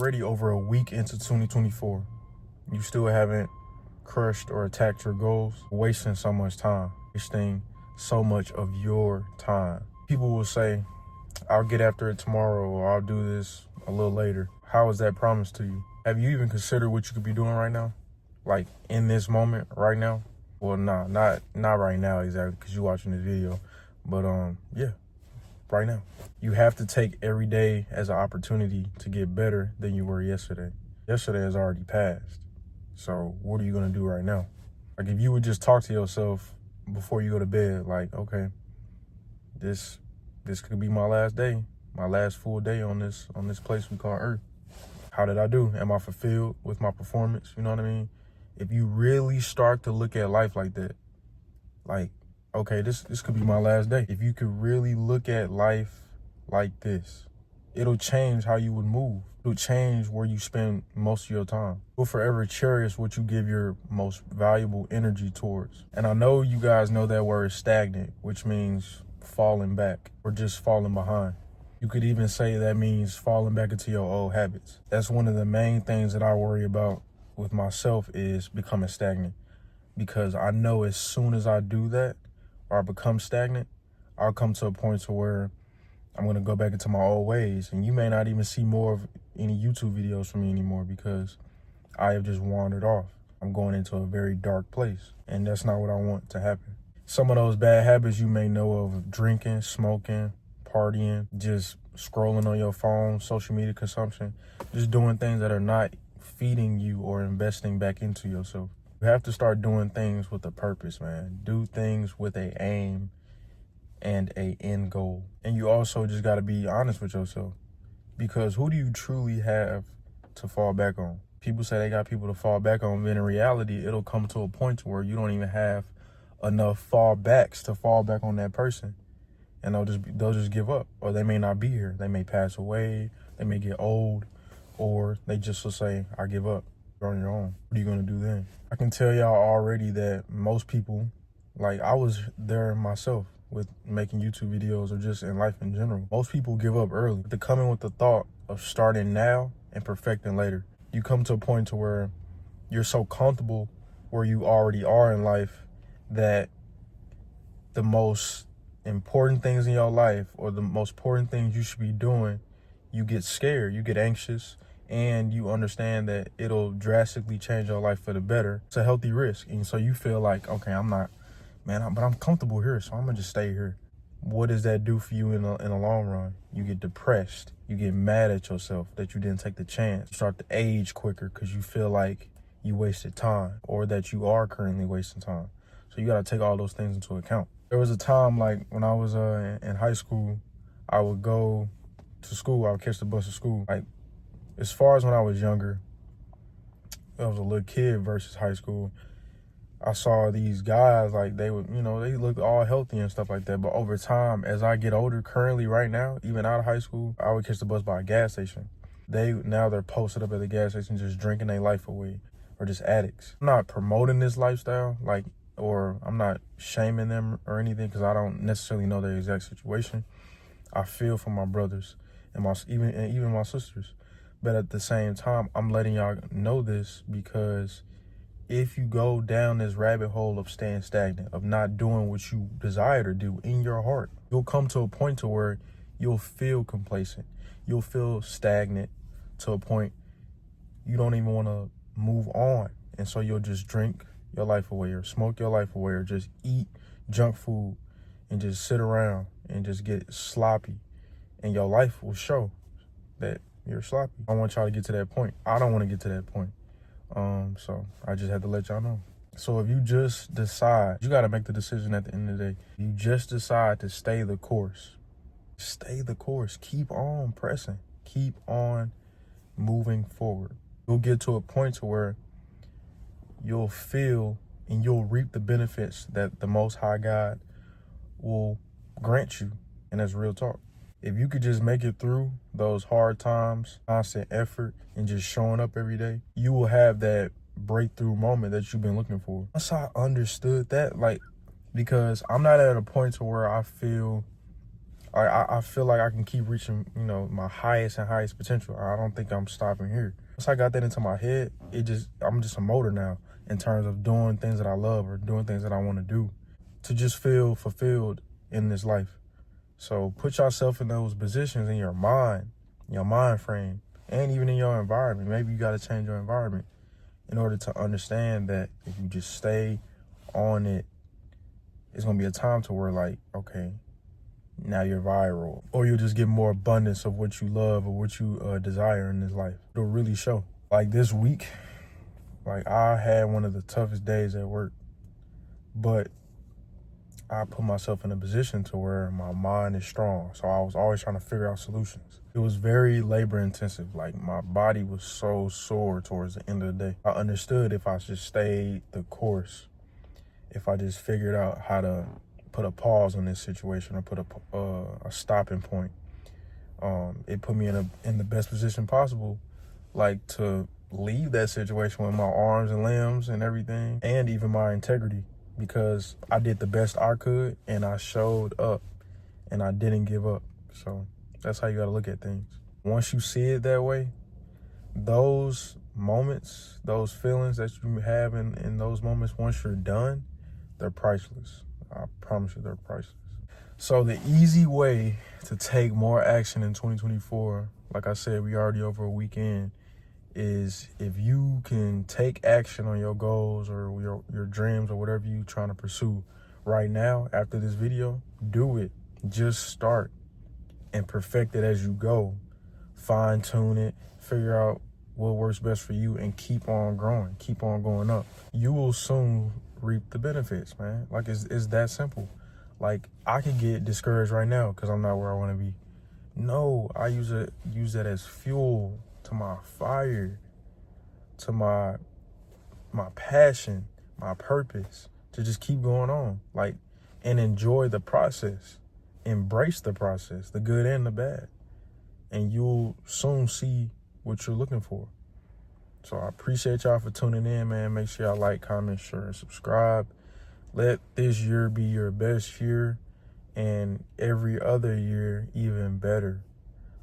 already over a week into 2024. You still haven't crushed or attacked your goals, wasting so much time, wasting so much of your time. People will say, I'll get after it tomorrow, or I'll do this a little later. How is that promised to you? Have you even considered what you could be doing right now? Like in this moment, right now? Well, not right now exactly, because you're watching this video. But yeah, right now. You have to take every day as an opportunity to get better than you were yesterday. Yesterday has already passed. So what are you gonna do right now? Like if you would just talk to yourself before you go to bed, like, okay, this could be my last day, my last full day on this place we call Earth. How did I do? Am I fulfilled with my performance? You know what I mean? If you really start to look at life like that, like, okay, this could be my last day. If you could really look at life like this, it'll change how you would move. It'll change where you spend most of your time. You'll forever cherish what you give your most valuable energy towards. And I know you guys know that word stagnant, which means falling back or just falling behind. You could even say that means falling back into your old habits. That's one of the main things that I worry about with myself is becoming stagnant. Because I know as soon as I do that or I become stagnant, I'll come to a point to where I'm going to go back into my old ways. And you may not even see more of any YouTube videos from me anymore because I have just wandered off. I'm going into a very dark place. And that's not what I want to happen. Some of those bad habits you may know of drinking, smoking, partying, just scrolling on your phone, social media consumption, just doing things that are not feeding you or investing back into yourself. You have to start doing things with a purpose, man. Do things with a aim and a end goal. And you also just got to be honest with yourself, because who do you truly have to fall back on? People say they got people to fall back on, but in reality, it'll come to a point where you don't even have enough fallbacks to fall back on that person. And they'll just give up, or they may not be here. They may pass away, they may get old, or they just will say, I give up. You're on your own. What are you gonna do then? I can tell y'all already that most people, like I was there myself with making YouTube videos or just in life in general. Most people give up early. They're coming with the thought of starting now and perfecting later. You come to a point to where you're so comfortable where you already are in life that the most important things in your life or the most important things you should be doing, you get scared, you get anxious, and you understand that it'll drastically change your life for the better. It's a healthy risk. And so you feel like, okay, but I'm comfortable here, so I'm gonna just stay here. What does that do for you in the long run? You get depressed. You get mad at yourself that you didn't take the chance. You start to age quicker because you feel like you wasted time or that you are currently wasting time. So you gotta take all those things into account. There was a time, like when I was in high school, I would go to school, I would catch the bus to school. Like as far as when I was younger, I was a little kid versus high school. I saw these guys, like they would, they look all healthy and stuff like that. But over time, as I get older, currently right now, even out of high school, I would catch the bus by a gas station. They're posted up at the gas station just drinking their life away or just addicts. I'm not promoting this lifestyle, or I'm not shaming them or anything because I don't necessarily know their exact situation. I feel for my brothers and even my sisters. But at the same time, I'm letting y'all know this because if you go down this rabbit hole of staying stagnant, of not doing what you desire to do in your heart, you'll come to a point to where you'll feel complacent. You'll feel stagnant to a point you don't even want to move on. And so you'll just drink your life away or smoke your life away or just eat junk food and just sit around and just get sloppy. And your life will show that you're sloppy. I want y'all to get to that point. I don't want to get to that point. So I just had to let y'all know. So if you just decide, you got to make the decision at the end of the day. You just decide to stay the course. Stay the course. Keep on pressing. Keep on moving forward. You'll get to a point to where you'll feel and you'll reap the benefits that the Most High God will grant you. And that's real talk. If you could just make it through those hard times, constant effort, and just showing up every day, you will have that breakthrough moment that you've been looking for. Once I understood that, because I'm not at a point to where I feel I feel like I can keep reaching, my highest and highest potential. I don't think I'm stopping here. Once I got that into my head, I'm just a motor now in terms of doing things that I love or doing things that I want to do to just feel fulfilled in this life. So put yourself in those positions in your mind frame, and even in your environment. Maybe you got to change your environment in order to understand that if you just stay on it, it's going to be a time to where, like, okay, now you're viral, or you'll just get more abundance of what you love or what you desire in this life. It'll really show. Like this week, like I had one of the toughest days at work, but I put myself in a position to where my mind is strong. So I was always trying to figure out solutions. It was very labor intensive. Like my body was so sore towards the end of the day. I understood if I just stayed the course, if I just figured out how to put a pause on this situation or put a stopping point, it put me in the best position possible, like to leave that situation with my arms and limbs and everything, and even my integrity, because I did the best I could and I showed up and I didn't give up. So that's how you got to look at things. Once you see it that way, those moments, those feelings that you have in those moments, once you're done, they're priceless. I promise you they're priceless. So the easy way to take more action in 2024, like I said, we already over a weekend, is if you can take action on your goals or your dreams or whatever you're trying to pursue right now after this video, do it. Just start and perfect it as you go. Fine tune it, figure out what works best for you, and keep on growing, keep on going up. You will soon reap the benefits, man. Like it's that simple. Like I could get discouraged right now because I'm not where I want to be. No, I use that as fuel to my fire, to my passion, my purpose, to just keep going on, like, and enjoy the process. Embrace the process, the good and the bad, and you'll soon see what you're looking for. So I appreciate y'all for tuning in, man. Make sure y'all like, comment, share, and subscribe. Let this year be your best year, and every other year even better.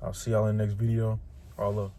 I'll see y'all in the next video. All love.